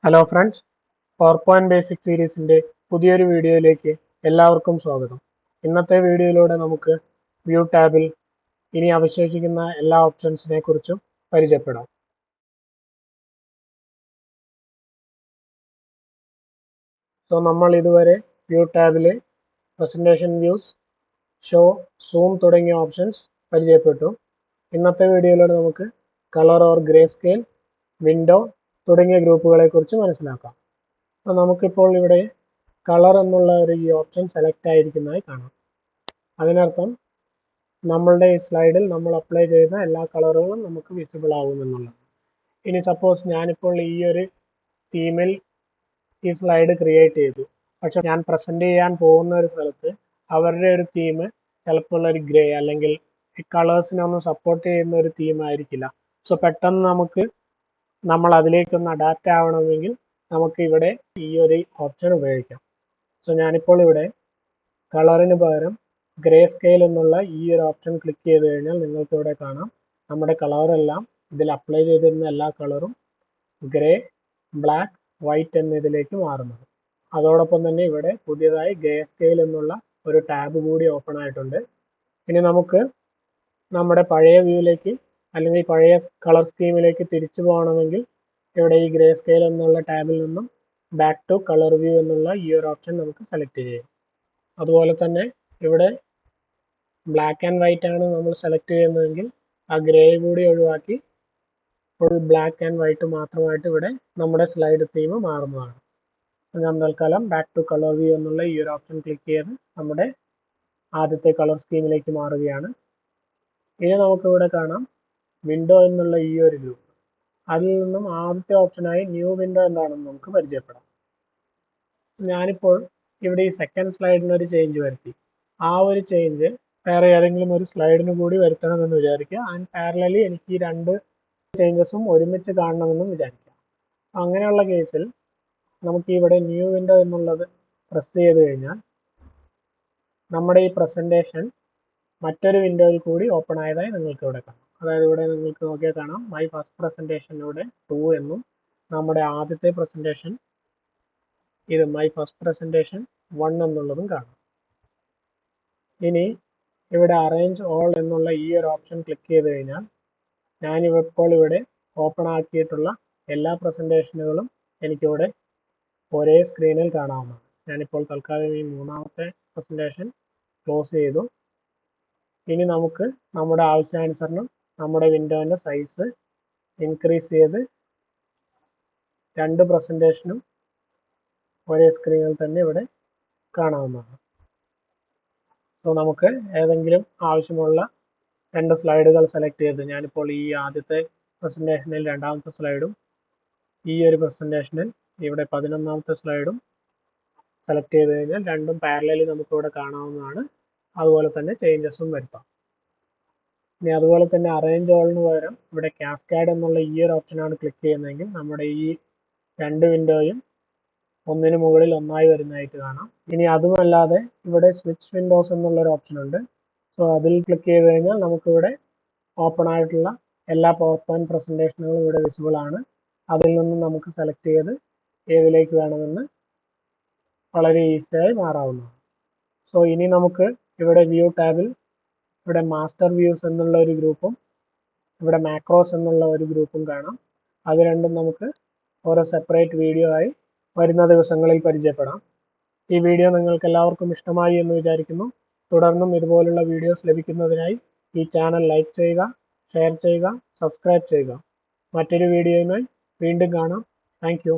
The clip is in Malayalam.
ഹലോ ഫ്രണ്ട്സ്, പവർപോയിന്റ് ബേസിക് സീരീസിന്റെ പുതിയൊരു വീഡിയോയിലേക്ക് എല്ലാവർക്കും സ്വാഗതം. ഇന്നത്തെ വീഡിയോയിലൂടെ നമുക്ക് വ്യൂ ടാബിൽ ഇനി അവശേഷിക്കുന്ന എല്ലാ ഓപ്ഷൻസിനെ കുറിച്ചും പരിചയപ്പെടാം. നമ്മൾ ഇതുവരെ വ്യൂ ടാബിലെ പ്രസന്റേഷൻ വ്യൂസ്, ഷോ, സൂം തുടങ്ങിയ ഓപ്ഷൻസ് പരിചയപ്പെട്ടു. ഇന്നത്തെ വീഡിയോയിലൂടെ നമുക്ക് colour or grey scale, window തുടങ്ങിയ ഗ്രൂപ്പുകളെ കുറിച്ച് മനസ്സിലാക്കാം. നമുക്കിപ്പോൾ ഇവിടെ കളർ എന്നുള്ള ഈ ഓപ്ഷൻ സെലക്ട് ആയിരിക്കുന്നതായി കാണാം. അതിനർത്ഥം നമ്മളുടെ ഈ സ്ലൈഡിൽ നമ്മൾ അപ്ലൈ ചെയ്ത എല്ലാ കളറുകളും നമുക്ക് വിസിബിൾ ആകും എന്നുള്ളത്. ഇനി സപ്പോസ് ഞാനിപ്പോൾ ഈ ഒരു തീമിൽ ഈ സ്ലൈഡ് ക്രിയേറ്റ് ചെയ്തു, പക്ഷെ ഞാൻ പ്രസന്റ് ചെയ്യാൻ പോകുന്ന ഒരു സ്ഥലത്ത് അവരുടെ ഒരു തീം ചിലപ്പോൾ ഒരു ഗ്രേ അല്ലെങ്കിൽ ഈ കളേഴ്സിനൊന്നും സപ്പോർട്ട് ചെയ്യുന്ന ഒരു തീം ആയിരിക്കില്ല. സോ പെട്ടെന്ന് നമ്മൾ അതിലേക്കൊന്ന് അഡാപ്റ്റ് ആവണമെങ്കിൽ നമുക്ക് ഇവിടെ ഈ ഒരു ഓപ്ഷൻ ഉപയോഗിക്കാം. സോ ഞാനിപ്പോൾ ഇവിടെ കളറിന് പകരം ഗ്രേ സ്കെയിൽ എന്നുള്ള ഈ ഒരു ഓപ്ഷൻ ക്ലിക്ക് ചെയ്ത് കഴിഞ്ഞാൽ നിങ്ങൾക്ക് ഇവിടെ കാണാം നമ്മുടെ കളറെല്ലാം ഇതിൽ അപ്ലൈ ചെയ്തിരുന്ന എല്ലാ കളറും ഗ്രേ, ബ്ലാക്ക്, വൈറ്റ് എന്നതിലേക്ക് മാറുന്നത്. അതോടൊപ്പം തന്നെ ഇവിടെ പുതിയതായി ഗ്രേ സ്കെയിൽ എന്നുള്ള ഒരു ടാബ് കൂടി ഓപ്പൺ ആയിട്ടുണ്ട്. ഇനി നമുക്ക് നമ്മുടെ പഴയ വ്യൂയിലേക്ക് അല്ലെങ്കിൽ പഴയ കളർ സ്കീമിലേക്ക് തിരിച്ചു പോകണമെങ്കിൽ ഇവിടെ ഈ ഗ്രേ സ്കെയിൽ എന്നുള്ള ടാബിൽ നിന്നും ബാക്ക് ടു കളർ വ്യൂ എന്നുള്ള ഈ ഒരു ഓപ്ഷൻ നമുക്ക് സെലക്ട് ചെയ്യാം. അതുപോലെ തന്നെ ഇവിടെ ബ്ലാക്ക് ആൻഡ് വൈറ്റ് ആണ് നമ്മൾ സെലക്ട് ചെയ്യുന്നതെങ്കിൽ ആ ഗ്രേ കൂടി ഒഴിവാക്കി ഫുൾ ബ്ലാക്ക് ആൻഡ് വൈറ്റ് മാത്രമായിട്ട് ഇവിടെ നമ്മുടെ സ്ലൈഡ് തീം മാറുന്നതാണ്. ഞാൻ തൽക്കാലം ബാക്ക് ടു കളർ വ്യൂ എന്നുള്ള ഈ ഒരു ഓപ്ഷൻ ക്ലിക്ക് ചെയ്ത് നമ്മുടെ ആദ്യത്തെ കളർ സ്കീമിലേക്ക് മാറുകയാണ്. ഇനി നമുക്കിവിടെ കാണാം വിൻഡോ എന്നുള്ള ഈ ഒരു ഗ്രൂപ്പ്. അതിൽ നിന്നും ആദ്യത്തെ ഓപ്ഷനായി ന്യൂ വിൻഡോ എന്താണെന്ന് നമുക്ക് പരിചയപ്പെടാം. ഞാനിപ്പോൾ ഇവിടെ ഈ സെക്കൻഡ് സ്ലൈഡിന് ഒരു ചേഞ്ച് വരുത്തി. ആ ഒരു ചേഞ്ച് വേറെ ഏതെങ്കിലും ഒരു സ്ലൈഡിന് കൂടി വരുത്തണമെന്ന് വിചാരിക്കുക. ആൻഡ് പാരലലി എനിക്ക് ഈ രണ്ട് ചേഞ്ചസും ഒരുമിച്ച് കാണണമെന്നും വിചാരിക്കാം. അങ്ങനെയുള്ള കേസിൽ നമുക്ക് ഇവിടെ ന്യൂ വിൻഡോ എന്നുള്ളത് പ്രസ് ചെയ്ത് കഴിഞ്ഞാൽ നമ്മുടെ ഈ പ്രസന്റേഷൻ മറ്റൊരു വിൻഡോയിൽ കൂടി ഓപ്പൺ ആയതായി നിങ്ങൾക്ക് ഇവിടെ കാണാം. അതായത് ഇവിടെ നിങ്ങൾക്ക് നോക്കിയാൽ കാണാം മൈ ഫസ്റ്റ് പ്രസന്റേഷൻ ഇവിടെ 2 എന്നും നമ്മുടെ ആദ്യത്തെ പ്രസന്റേഷൻ ഇത് മൈ ഫസ്റ്റ് പ്രസന്റേഷൻ 1 എന്നുള്ളതും കാണാം. ഇനി ഇവിടെ അറേഞ്ച് ഓൾ എന്നുള്ള ഈ ഒരു ഓപ്ഷൻ ക്ലിക്ക് ചെയ്ത് കഴിഞ്ഞാൽ ഞാനിപ്പോൾ ഇവിടെ ഓപ്പൺ ആക്കിയിട്ടുള്ള എല്ലാ പ്രസന്റേഷനുകളും എനിക്കിവിടെ ഒരേ സ്ക്രീനിൽ കാണാവുന്നതാണ്. ഞാനിപ്പോൾ തൽക്കാലം ഈ മൂന്നാമത്തെ പ്രസന്റേഷൻ ക്ലോസ് ചെയ്തു. ഇനി നമുക്ക് നമ്മുടെ ആവശ്യാനുസരണം നമ്മുടെ വിൻഡോന്റെ സൈസ് ഇൻക്രീസ് ചെയ്ത് രണ്ട് പ്രസന്റേഷനും ഒരേ സ്ക്രീനിൽ തന്നെ ഇവിടെ കാണാവുന്നതാണ്. സോ നമുക്ക് ഏതെങ്കിലും ആവശ്യമുള്ള രണ്ട് സ്ലൈഡുകൾ സെലക്ട് ചെയ്ത് ഞാനിപ്പോൾ ഈ ആദ്യത്തെ പ്രസന്റേഷനിൽ രണ്ടാമത്തെ സ്ലൈഡും ഈ ഒരു പ്രസന്റേഷനിൽ ഇവിടെ 11ാമത്തെ സ്ലൈഡും സെലക്ട് ചെയ്ത് കഴിഞ്ഞാൽ രണ്ടും പാരലലി നമുക്കിവിടെ കാണാവുന്നതാണ്. അതുപോലെ തന്നെ ചേഞ്ചസും വരുത്താം. ഇനി അതുപോലെ തന്നെ അറേഞ്ച് ഓളിന് പകരം ഇവിടെ കാസ്കാഡ് എന്നുള്ള ഈ ഒരു ഓപ്ഷനാണ് ക്ലിക്ക് ചെയ്യുന്നതെങ്കിൽ നമ്മുടെ ഈ രണ്ട് വിൻഡോയും ഒന്നിനു മുകളിൽ ഒന്നായി വരുന്നതായിട്ട് കാണാം. ഇനി അതുമല്ലാതെ ഇവിടെ സ്വിച്ച് വിൻഡോസ് എന്നുള്ളൊരു ഓപ്ഷൻ ഉണ്ട്. സോ അതിൽ ക്ലിക്ക് ചെയ്ത് കഴിഞ്ഞാൽ നമുക്കിവിടെ ഓപ്പൺ ആയിട്ടുള്ള എല്ലാ പവർ പോയിന്റ് പ്രസന്റേഷനുകളും ഇവിടെ വിസിബിൾ ആണ്. അതിൽ നിന്നും നമുക്ക് സെലക്ട് ചെയ്ത് ഏതിലേക്ക് വേണമെന്ന് വളരെ ഈസിയായി മാറാവുന്നതാണ്. സോ ഇനി നമുക്ക് ഇവിടെ വ്യൂ ടാബിൽ ഇവിടെ മാസ്റ്റർ വ്യൂസ് എന്നുള്ള ഒരു ഗ്രൂപ്പും ഇവിടെ മാക്രോസ് എന്നുള്ള ഒരു ഗ്രൂപ്പും കാണാം. അത് രണ്ടും നമുക്ക് ഓരോ സെപ്പറേറ്റ് വീഡിയോ ആയി വരുന്ന ദിവസങ്ങളിൽ പരിചയപ്പെടാം. ഈ വീഡിയോ നിങ്ങൾക്ക് എല്ലാവർക്കും ഇഷ്ടമായി എന്ന് വിചാരിക്കുന്നു. തുടർന്നും ഇതുപോലുള്ള വീഡിയോസ് ലഭിക്കുന്നതിനായി ഈ ചാനൽ ലൈക്ക് ചെയ്യുക, ഷെയർ ചെയ്യുക, സബ്സ്ക്രൈബ് ചെയ്യുക. മറ്റൊരു വീഡിയോയുമായി വീണ്ടും കാണാം. Thank you.